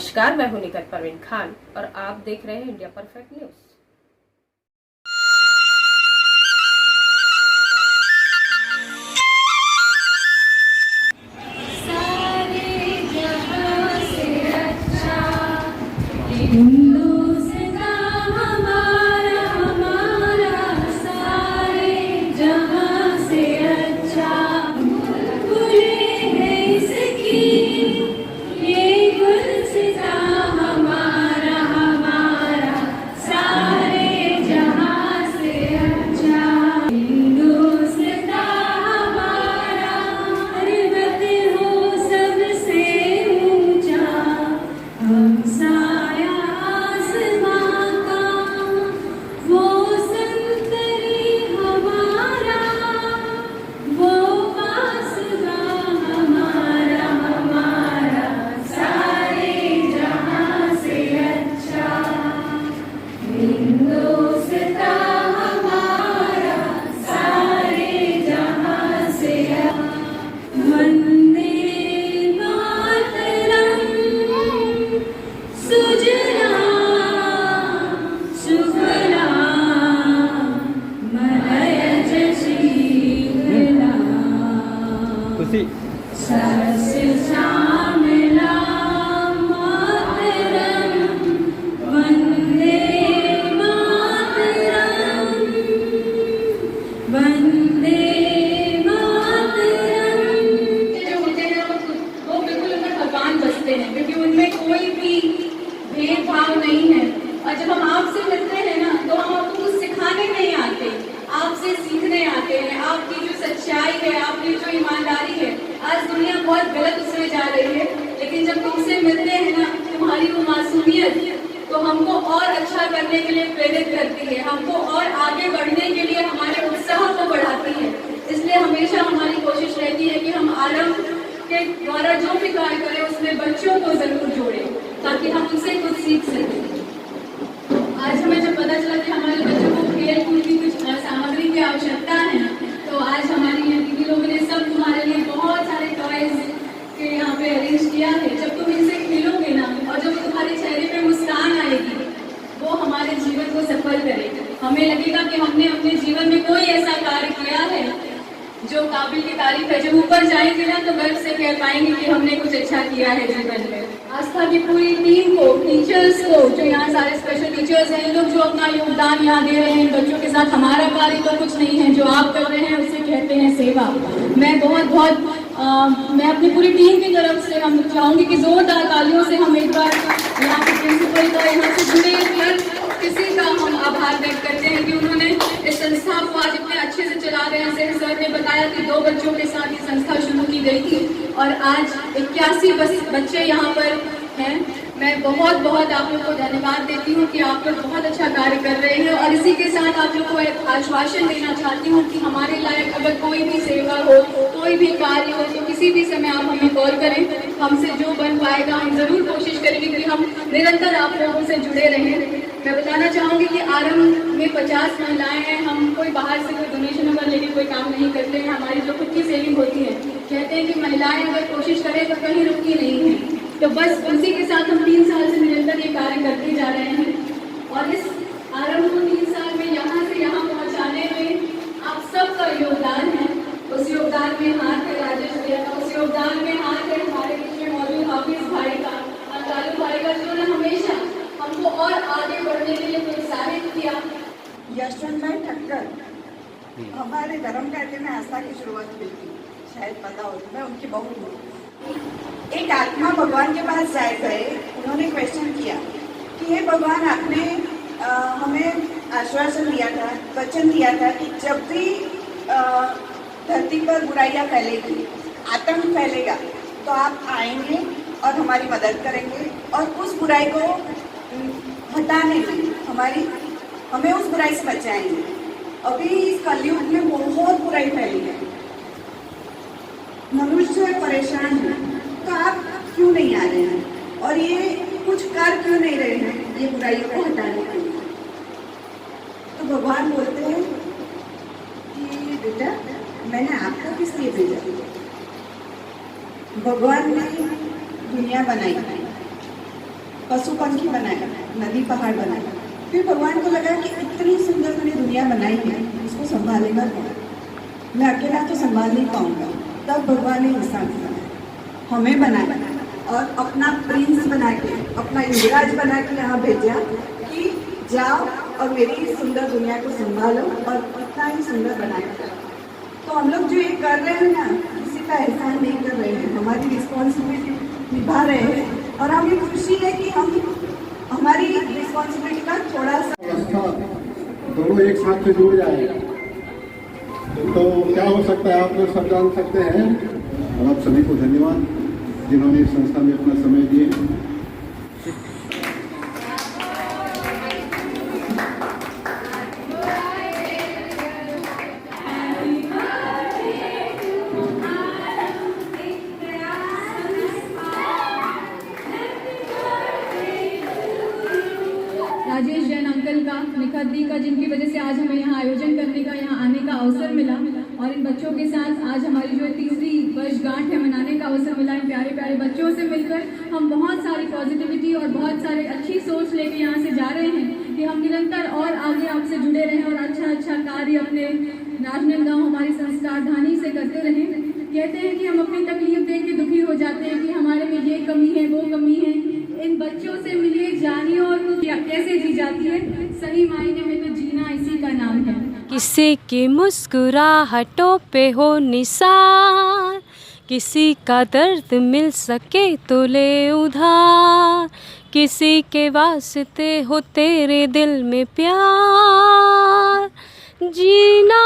नमस्कार, मैं हूं निकट परवीन खान और आप देख रहे हैं इंडिया परफेक्ट न्यूज। क्योंकि उनमें कोई भी भेदभाव नहीं है। और जब हम आपसे मिलते हैं ना, तो हम आपको कुछ सिखाने नहीं आते, आपसे सीखने आते हैं। आपकी जो सच्चाई है, आपकी जो ईमानदारी है, आज दुनिया बहुत गलत उसमें जा रही है, लेकिन जब तुमसे मिलते हैं ना, तुम्हारी वो मासूमियत तो हमको और अच्छा करने के लिए प्रेरित करती है, हमको और आगे बढ़ने के लिए हमारे उत्साह को बढ़ाती है। इसलिए हमेशा हमारी कोशिश रहती है कि हम आरंभ के द्वारा जो भी कार्य करें उसमें बच्चों को जरूर जोड़ें, ताकि हम उनसे कुछ सीख सकें। आज हमें जब पता चला कि हमारे बच्चों को खेल कूद की कुछ सामग्री की आवश्यकता है, तो आज हमारी यहाँ दीदी लोगों ने सब तुम्हारे लिए बहुत सारे टॉयज के यहाँ पे अरेंज किया है। जब तुम इनसे खेलोगे ना, और जब तुम्हारे चेहरे पे मुस्कान आएगी, वो हमारे जीवन को सफल करेगा। हमें लगेगा कि हमने अपने जीवन में कोई ऐसा कार्य किया है जो काबिल की तारीफ है। जब ऊपर जाएंगे ना, तो गर्व से कह पाएंगे कि हमने कुछ अच्छा किया है जीवन में। आस्था की पूरी टीम को, टीचर्स को, जो यहाँ सारे स्पेशल टीचर्स हैं, इन लोग जो अपना योगदान यहाँ दे रहे हैं बच्चों के साथ। हमारा कार्य तो कुछ नहीं है, जो आप कर रहे हैं उसे कहते हैं सेवा। मैं मैं अपनी पूरी टीम की तरफ से हम चाहूंगी कि जोरदार तालियों से हम एक बार यहाँ के प्रिंसिपल का, यहाँ से जुड़े हर किसी का हम आभार व्यक्त करते हैं कि उन्होंने इस संस्था को आज इतने अच्छे से चला रहे हैं। सेठ सर ने बताया कि 2 बच्चों के साथ ये संस्था शुरू की गई थी और आज 81 बच्चे यहाँ पर हैं। मैं बहुत बहुत आप लोग को धन्यवाद देती हूँ कि आप लोग बहुत अच्छा कार्य कर रहे हैं। और इसी के साथ आप लोग को एक आश्वासन देना चाहती हूँ कि हमारे लायक अगर कोई भी सेवा हो, कोई भी कार्य हो, तो किसी भी समय आप हमें कॉल करें। हमसे जो बन पाएगा हम जरूर कोशिश करेंगे कि हम निरंतर आप लोगों से जुड़े रहें। मैं बताना चाहूँगी कि आरंभ में 50 महिलाएं हैं। हम कोई बाहर से कोई डोनेशन वगैरह लेके कोई काम नहीं करते हैं। हमारी जो खुद की सेविंग होती है, कहते हैं कि महिलाएं अगर कोशिश करें तो कहीं रुकती नहीं है। तो बस उसी के साथ हम 3 साल से निरंतर ये कार्य करते जा रहे हैं। और इस आरंभ को 3 साल में यहाँ से यहाँ पहुँचाने में आप सबका योगदान है। उस योगदान में हाथ है राजेश भैया का, उस योगदान में हाथ है हमारे बीच में मौजूद हाफिज भाई का, कालू भाई का, जिन्होंने हमेशा हमको और आगे बढ़ने के लिए प्रोत्साहित किया। यशवंत भाई ठक्कर हमारे धर्म कार्य में आस्था की शुरुआत हुई थी, शायद पता हो, मैं उनकी बहू हूँ। एक आत्मा भगवान के पास जाए गए, उन्होंने क्वेश्चन किया कि हे भगवान, आपने हमें आश्वासन दिया था, वचन दिया था कि जब भी धरती पर बुराइयां फैलेगी, आतंक फैलेगा, तो आप आएंगे और हमारी मदद करेंगे और उस बुराई को हटाने में हमें उस बुराई से बचाएंगे। अभी इस कलयुग में बहुत बुराई फैली है, मनुष्य परेशान है, तो आप क्यों नहीं आ रहे हैं और ये कुछ कर क्यों नहीं रहे हैं ये बुराइयों को हटाने के लिए? तो भगवान बोलते हैं कि बेटा, मैंने आपको किस लिए भेजा? भगवान ने दुनिया बनाई पशु पंखी बनाए, नदी पहाड़ बनाए। फिर भगवान को लगा कि इतनी सुंदर मैंने दुनिया बनाई है, इसको संभालेगा कौन? मैं अकेला तो संभाल नहीं पाऊंगा। तब भगवान ने इंसान बनाया, हमें बनाया और अपना प्रिंस बना के, अपना युवराज बना के यहाँ भेजा कि जाओ और मेरी सुंदर दुनिया को संभालो और इतना ही सुंदर बनाया। तो हम लोग जो ये कर रहे हैं ना, किसी का एहसान नहीं कर रहे हैं, हमारी रिस्पॉन्सिबिलिटी निभा रहे हैं और हमें खुशी है कि हम हमारी रिस्पॉन्सिबिलिटी का थोड़ा सा दोनों एक साथ से जुड़ जाए तो क्या हो सकता है, आप लोग सब जान सकते हैं। और आप सभी को धन्यवाद जिन्होंने इस संस्था में अपना समय दिए। राजेश जैन अंकल का, निखत दी का, जिनकी वजह से आज हमें यहाँ आयोजन करने का, यहाँ आने का अवसर मिला और इन बच्चों के साथ आज हमारी जो 3री वर्षगांठ है मनाने का अवसर मिला। इन प्यारे प्यारे बच्चों से मिलकर हम बहुत सारी पॉजिटिविटी और बहुत सारे अच्छी सोच लेके यहाँ से जा रहे हैं कि हम निरंतर और आगे आपसे जुड़े रहें और अच्छा कार्य अपने राजनांदगांव हमारी संस्कारधानी से करते रहें। कहते हैं कि हम अपनी तकलीफ देख के दुखी हो जाते हैं कि हमारे में ये कमी है, वो कमी है। इन बच्चों से मिलिए, जानिए और कैसे जी जाती है। सही मायने में तो जीना इसी का नाम है। किसी की मुस्कुराहटों पे हो निसार, किसी का दर्द मिल सके तो ले उधार, किसी के वास्ते हो तेरे दिल में प्यार, जीना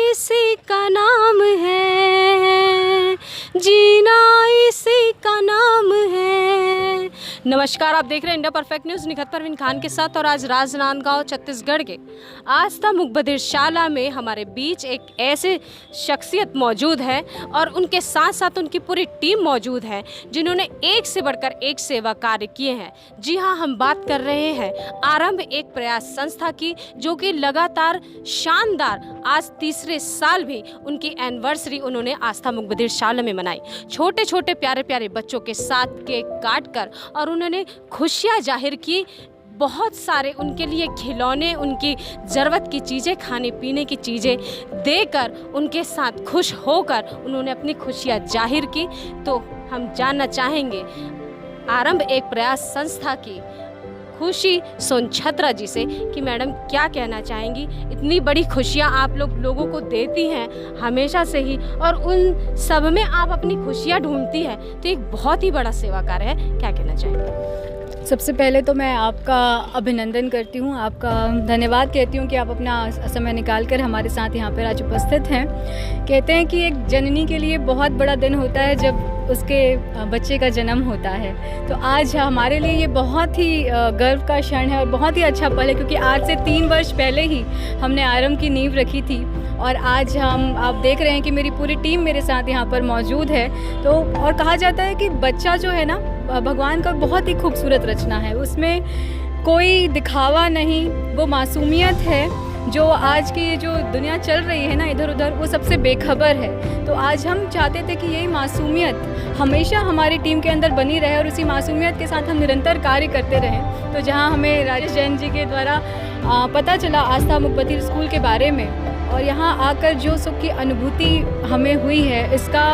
इसी का नाम है, जीना इसी का नाम है। नमस्कार, आप देख रहे हैं India perfect news. Nikhat Parveen Khan के साथ और आज राजनांदगांव छत्तीसगढ़ के आस्था मुखबधिरशाला में हमारे बीच एक ऐसे शख्सियत मौजूद है और उनके साथ साथ उनकी पूरी टीम मौजूद है जिन्होंने एक से बढ़कर एक सेवा कार्य किए हैं। जी हाँ, हम बात कर रहे हैं आरंभ एक प्रयास संस्था की, जो कि लगातार शानदार आज 3रे साल भी उनकी एनिवर्सरी उन्होंने आस्था मुखबधिरशाला में मनाई। छोटे छोटे प्यारे प्यारे बच्चों के साथ केक काट कर और उन्होंने खुशियाँ जाहिर की। बहुत सारे उनके लिए खिलौने, उनकी ज़रूरत की चीज़ें, खाने पीने की चीज़ें देकर उनके साथ खुश होकर उन्होंने अपनी खुशियाँ जाहिर की। तो हम जानना चाहेंगे आरंभ एक प्रयास संस्था की खुशी सोनछत्रा जी से कि मैडम क्या कहना चाहेंगी। इतनी बड़ी खुशियाँ आप लोगों को देती हैं हमेशा से ही और उन सब में आप अपनी खुशियाँ ढूंढती है, तो एक बहुत ही बड़ा सेवा कार्य है। क्या कहना चाहेंगे? सबसे पहले तो मैं आपका अभिनंदन करती हूँ, आपका धन्यवाद कहती हूँ कि आप अपना समय निकाल कर हमारे साथ यहाँ पर आज उपस्थित हैं। कहते हैं कि एक जननी के लिए बहुत बड़ा दिन होता है जब उसके बच्चे का जन्म होता है। तो आज हमारे लिए ये बहुत ही गर्व का क्षण है और बहुत ही अच्छा पल है, क्योंकि आज से 3 वर्ष पहले ही हमने आरंभ की नींव रखी थी और आज आप देख रहे हैं कि मेरी पूरी टीम मेरे साथ यहाँ पर मौजूद है। तो और कहा जाता है कि बच्चा जो है ना, भगवान का बहुत ही खूबसूरत रचना है, उसमें कोई दिखावा नहीं, वो मासूमियत है जो आज की जो दुनिया चल रही है ना इधर उधर, वो सबसे बेखबर है। तो आज हम चाहते थे कि यही मासूमियत हमेशा हमारी टीम के अंदर बनी रहे और उसी मासूमियत के साथ हम निरंतर कार्य करते रहें। तो जहां हमें राजेश जैन जी के द्वारा पता चला आस्था मुखबधिर स्कूल के बारे में और यहाँ आकर जो सुख की अनुभूति हमें हुई है, इसका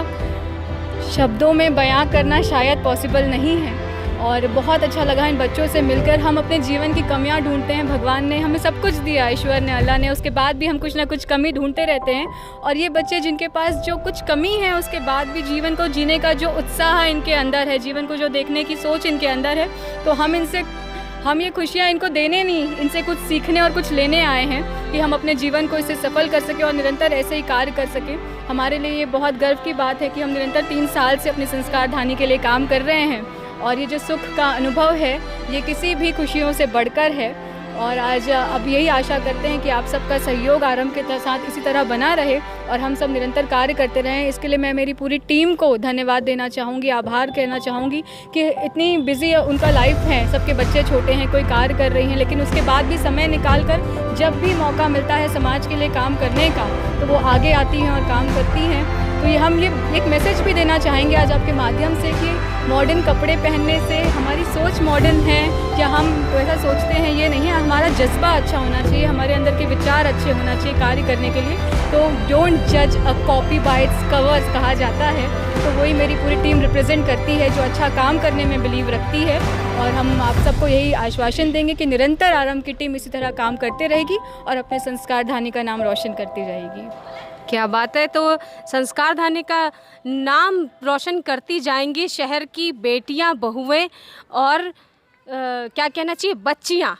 शब्दों में बयां करना शायद पॉसिबल नहीं है। और बहुत अच्छा लगा इन बच्चों से मिलकर। हम अपने जीवन की कमियां ढूंढते हैं, भगवान ने हमें सब कुछ दिया, ईश्वर ने, अल्लाह ने, उसके बाद भी हम कुछ ना कुछ कमी ढूंढते रहते हैं। और ये बच्चे जिनके पास जो कुछ कमी है उसके बाद भी जीवन को जीने का जो उत्साह इनके अंदर है, जीवन को जो देखने की सोच इनके अंदर है, तो हम ये खुशियाँ इनको देने नहीं, इनसे कुछ सीखने और कुछ लेने आए हैं कि हम अपने जीवन को इससे सफल कर सकें और निरंतर ऐसे ही कार्य कर सकें। हमारे लिए ये बहुत गर्व की बात है कि हम निरंतर 3 साल से अपनी संस्कारधानी के लिए काम कर रहे हैं और ये जो सुख का अनुभव है ये किसी भी खुशियों से बढ़कर है। और आज अब यही आशा करते हैं कि आप सबका सहयोग आरंभ के साथ इसी तरह बना रहे और हम सब निरंतर कार्य करते रहें। इसके लिए मैं मेरी पूरी टीम को धन्यवाद देना चाहूँगी, आभार कहना चाहूँगी कि इतनी बिजी उनका लाइफ है, सबके बच्चे छोटे हैं, कोई कार्य कर रही हैं, लेकिन उसके बाद भी समय निकाल कर जब भी मौका मिलता है समाज के लिए काम करने का तो वो आगे आती हैं और काम करती हैं। तो ये हम ये एक मैसेज भी देना चाहेंगे आज आपके माध्यम से कि मॉडर्न कपड़े पहनने से हमारी सोच मॉडर्न है, क्या हम वैसा सोचते हैं ये नहीं है, हमारा जज्बा अच्छा होना चाहिए, हमारे अंदर के विचार अच्छे होना चाहिए कार्य करने के लिए। तो डोंट जज a copy bye it's covers कहा जाता है, तो वही मेरी पूरी टीम रिप्रेजेंट करती है जो अच्छा काम करने में बिलीव रखती है। और हम आप सबको यही आश्वासन देंगे कि निरंतर आरंभ की टीम इसी तरह काम करते रहेगी और अपने संस्कार धानी का नाम रोशन करती रहेगी। क्या बात है। तो संस्कार धानी का नाम रोशन करती जाएंगी शहर की बेटियां, बहुएं और क्या कहना चाहिए बच्चियां।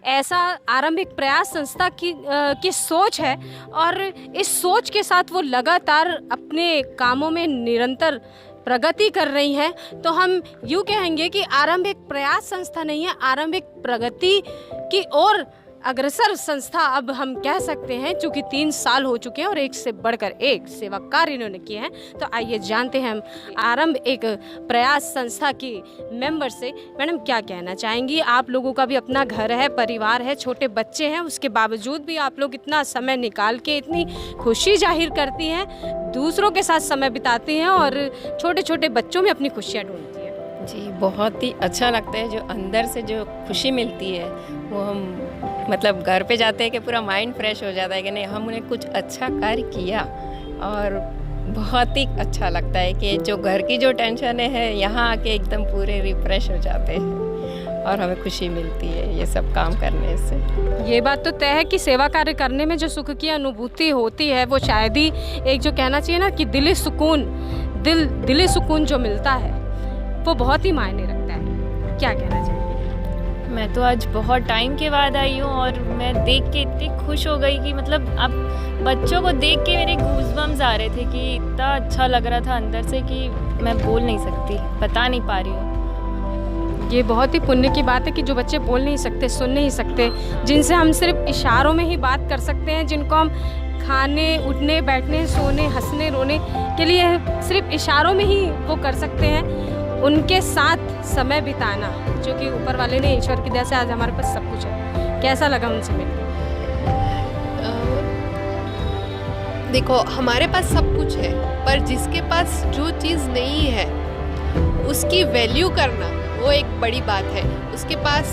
ऐसा आरंभिक प्रयास संस्था की सोच है और इस सोच के साथ वो लगातार अपने कामों में निरंतर प्रगति कर रही हैं। तो हम यूँ कहेंगे कि आरंभिक प्रयास संस्था नहीं है, आरंभिक प्रगति की ओर अग्रसर संस्था अब हम कह सकते हैं, चूँकि 3 साल हो चुके हैं और एक से बढ़कर एक सेवा कार्य इन्होंने किए हैं। तो आइए जानते हैं हम आरंभ एक प्रयास संस्था की मेंबर से। मैडम क्या कहना चाहेंगी? आप लोगों का भी अपना घर है, परिवार है, छोटे बच्चे हैं, उसके बावजूद भी आप लोग इतना समय निकाल के इतनी खुशी जाहिर करती हैं, दूसरों के साथ समय बिताती हैं और छोटे छोटे बच्चों में अपनी खुशियाँ ढूंढती हैं। जी, बहुत ही अच्छा लगता है। जो अंदर से जो खुशी मिलती है वो हम मतलब घर पे जाते हैं कि पूरा माइंड फ्रेश हो जाता है कि नहीं हमने कुछ अच्छा कार्य किया। और बहुत ही अच्छा लगता है कि जो घर की जो टेंशन है यहाँ आके एकदम पूरे रिफ्रेश हो जाते हैं और हमें खुशी मिलती है ये सब काम करने से। ये बात तो तय है कि सेवा कार्य करने में जो सुख की अनुभूति होती है वो शायद ही एक जो कहना चाहिए ना कि दिली सुकून जो मिलता है वो बहुत ही मायने रखता है। क्या कहना चाहिए? मैं तो आज बहुत टाइम के बाद आई हूँ और मैं देख के इतनी खुश हो गई कि मतलब अब बच्चों को देख के मेरे गूज़बम्स आ रहे थे कि इतना अच्छा लग रहा था अंदर से कि मैं बोल नहीं सकती, बता नहीं पा रही हूँ। ये बहुत ही पुण्य की बात है कि जो बच्चे बोल नहीं सकते, सुन नहीं सकते, जिनसे हम सिर्फ इशारों में ही बात कर सकते हैं, जिनको हम खाने, उठने, बैठने, सोने, हंसने, रोने के लिए सिर्फ इशारों में ही वो कर सकते हैं, उनके साथ समय बिताना, जो कि ऊपर वाले ने ईश्वर की दया से आज हमारे पास सब कुछ है। कैसा लगा उनसे मिलकर? देखो, हमारे पास सब कुछ है, पर जिसके पास जो चीज़ नहीं है उसकी वैल्यू करना वो एक बड़ी बात है। उसके पास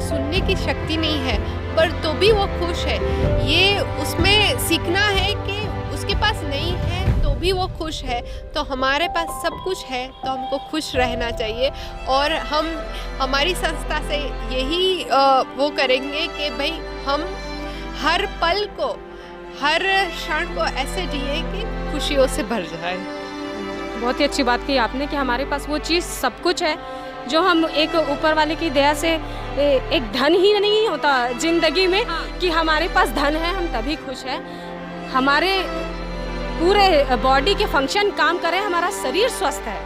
सुनने की शक्ति नहीं है पर तो भी वो खुश है, ये उसमें सीखना है कि उसके पास नहीं है तो भी वो खुश है। तो हमारे पास सब कुछ है तो हमको खुश रहना चाहिए और हम हमारी संस्था से यही वो करेंगे कि भाई हम हर पल को, हर क्षण को ऐसे जिए कि खुशियों से भर जाए। बहुत ही अच्छी बात कही आपने कि हमारे पास वो चीज़ सब कुछ है जो हम एक ऊपर वाले की दया से, एक धन ही नहीं होता जिंदगी में कि हमारे पास धन है हम तभी खुश हैं, हमारे पूरे बॉडी के फंक्शन काम करें, हमारा शरीर स्वस्थ है,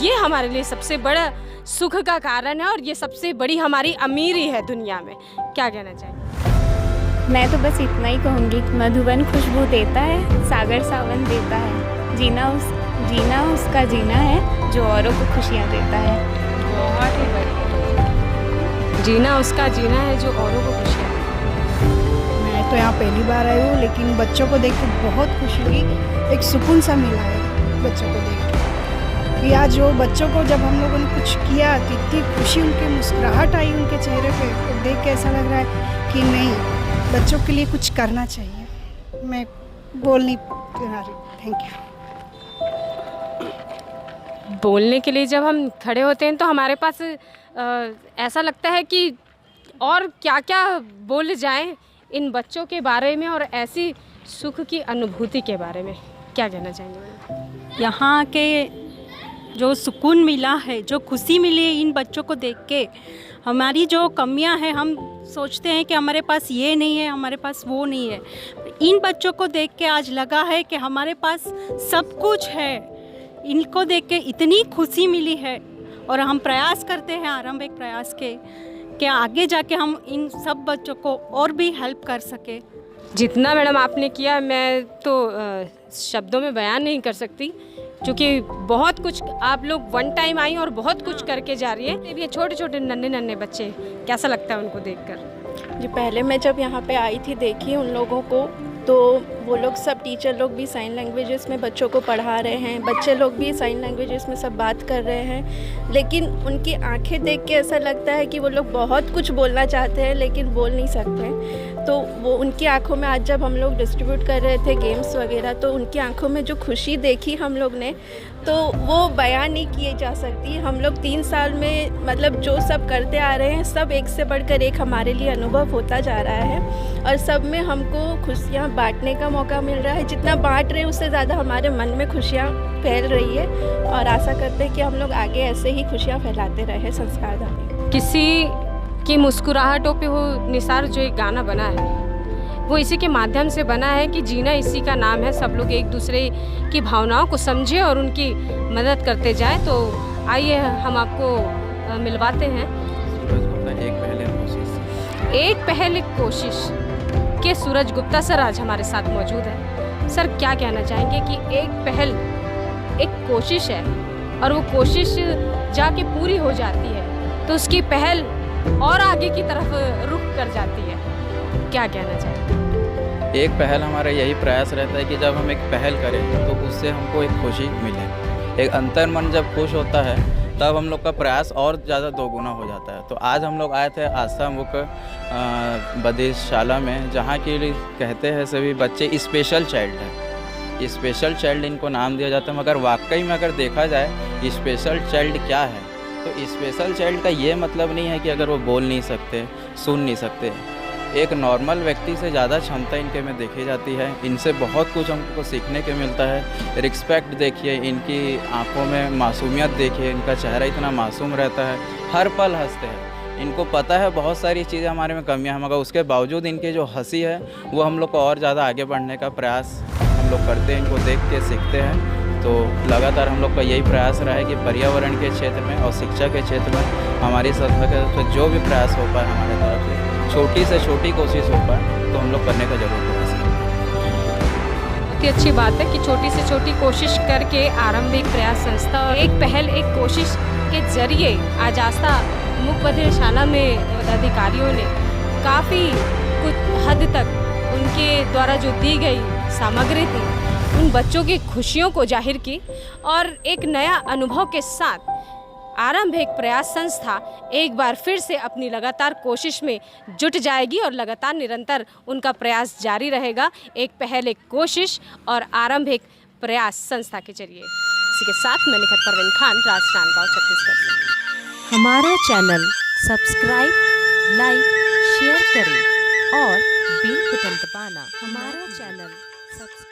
ये हमारे लिए सबसे बड़ा सुख का कारण है और ये सबसे बड़ी हमारी अमीरी है दुनिया में। क्या कहना चाहिए? मैं तो बस इतना ही कहूँगी कि मधुबन खुशबू देता है, सागर सावन देता है, जीना उसका जीना है जो औरों को खुशियाँ देता है। बहुत ही बढ़िया। जीना उसका जीना है जो औरों को खुशियाँ देता है। मैं तो यहाँ पहली बार आई हूँ लेकिन बच्चों को देख के बहुत खुशी हुई, एक सुकून सा मिला है बच्चों को देख के। कि आज जो बच्चों को जब हम लोगों ने कुछ किया तो इतनी खुशी, उनके मुस्कुराहट आई उनके चेहरे पे, तो देख के ऐसा लग रहा है कि नहीं, बच्चों के लिए कुछ करना चाहिए। मैं बोल नहीं पा रही। Thank you. बोलने के लिए जब हम खड़े होते हैं तो हमारे पास ऐसा लगता है कि और क्या क्या बोल जाएं इन बच्चों के बारे में और ऐसी सुख की अनुभूति के बारे में। क्या कहना चाहेंगे मैडम? यहाँ के जो सुकून मिला है, जो खुशी मिली है इन बच्चों को देख के, हमारी जो कमियां हैं, हम सोचते हैं कि हमारे पास ये नहीं है, हमारे पास वो नहीं है, इन बच्चों को देख के आज लगा है कि हमारे पास सब कुछ है। इनको देख के इतनी खुशी मिली है और हम प्रयास करते हैं आरंभिक प्रयास के कि आगे जाके हम इन सब बच्चों को और भी हेल्प कर सके। जितना मैडम आपने किया मैं तो शब्दों में बयान नहीं कर सकती, क्योंकि बहुत कुछ आप लोग वन टाइम आई और बहुत कुछ करके जा रही है। ये छोटे छोटे नन्हे नन्हे बच्चे, कैसा लगता है उनको देखकर? जी, पहले मैं जब यहाँ पे आई थी देखी उन लोगों को तो वो लोग सब टीचर लोग भी साइन लैंग्वेजेस में बच्चों को पढ़ा रहे हैं, बच्चे लोग भी साइन लैंग्वेजेस में सब बात कर रहे हैं, लेकिन उनकी आंखें देख के ऐसा लगता है कि वो लोग बहुत कुछ बोलना चाहते हैं लेकिन बोल नहीं सकते। तो वो उनकी आंखों में आज जब हम लोग डिस्ट्रीब्यूट कर रहे थे गेम्स वगैरह, तो उनकी आंखों में जो खुशी देखी हम लोग ने, तो वो बयान नहीं किए जा सकती। हम लोग 3 साल में मतलब जो सब करते आ रहे हैं, सब एक से बढ़कर एक हमारे लिए अनुभव होता जा रहा है और सब में हमको खुशियाँ बांटने का मौका मिल रहा है। जितना बांट रहे हैं उससे ज़्यादा हमारे मन में खुशियाँ फैल रही है और आशा करते हैं कि हम लोग आगे ऐसे ही खुशियाँ फैलाते रहे संस्कारधानी। किसी की मुस्कुराहटों पे हो निसार जो एक गाना बना है, वो इसी के माध्यम से बना है कि जीना इसी का नाम है। सब लोग एक दूसरे की भावनाओं को समझे और उनकी मदद करते जाएं। तो आइए हम आपको मिलवाते हैं एक पहल एक कोशिश के सूरज गुप्ता सर आज हमारे साथ मौजूद है। सर क्या कहना चाहेंगे कि एक पहल एक कोशिश है और वो कोशिश जाके पूरी हो जाती है तो उसकी पहल और आगे की तरफ रुख कर जाती है, क्या कहना चाहेंगे? एक पहल हमारा यही प्रयास रहता है कि जब हम एक पहल करें तो उससे हमको एक खुशी मिले। एक अंतर्मन जब खुश होता है तब हम लोग का प्रयास और ज़्यादा दोगुना हो जाता है। तो आज हम लोग आए थे आस्था मुख बदिशाला में, जहाँ के लिए कहते हैं सभी बच्चे स्पेशल चाइल्ड है। स्पेशल चाइल्ड इनको नाम दिया जाता है, मगर वाकई में अगर देखा जाए स्पेशल चाइल्ड क्या है, तो स्पेशल चाइल्ड का ये मतलब नहीं है कि अगर वो बोल नहीं सकते, सुन नहीं सकते। एक नॉर्मल व्यक्ति से ज़्यादा क्षमता इनके में देखी जाती है। इनसे बहुत कुछ हमको सीखने के मिलता है। रिस्पेक्ट देखिए, इनकी आंखों में मासूमियत देखिए, इनका चेहरा इतना मासूम रहता है, हर पल हंसते हैं। इनको पता है बहुत सारी चीज़ें हमारे में कमियां हैं, मगर उसके बावजूद इनकी जो हंसी है वो हम लोग को और ज़्यादा आगे बढ़ने का प्रयास हम लोग करते हैं। इनको देख के सीखते हैं। तो लगातार हम लोग का यही प्रयास रहा है कि पर्यावरण के क्षेत्र में और शिक्षा के क्षेत्र में हमारी संस्था के तरफ से जो भी प्रयास हो पाए हमारे तरफ से, छोटी से छोटी कोशिश हो पाए, तो हम लोग करने का जरूर प्रयास करें। बहुत ही अच्छी बात है कि छोटी से छोटी कोशिश करके आरंभिक प्रयास संस्था और एक पहल एक कोशिश के जरिए आज आस्था मुख बधिरशाला में अधिकारियों ने काफ़ी कुछ हद तक उनके द्वारा जो दी गई सामग्री थी उन बच्चों की खुशियों को जाहिर की और एक नया अनुभव के साथ आरंभिक प्रयास संस्था एक बार फिर से अपनी लगातार कोशिश में जुट जाएगी और लगातार निरंतर उनका प्रयास जारी रहेगा। एक पहल एक कोशिश और आरंभिक प्रयास संस्था के जरिए। इसी के साथ मैं निखत परवीन खान, राजनांदगांव, छत्तीसगढ़ से। हमारा चैनल सब्सक्राइब, लाइक, शेयर करें और बेल बटन दबाना। हमारा चैनल सब्सक्राइब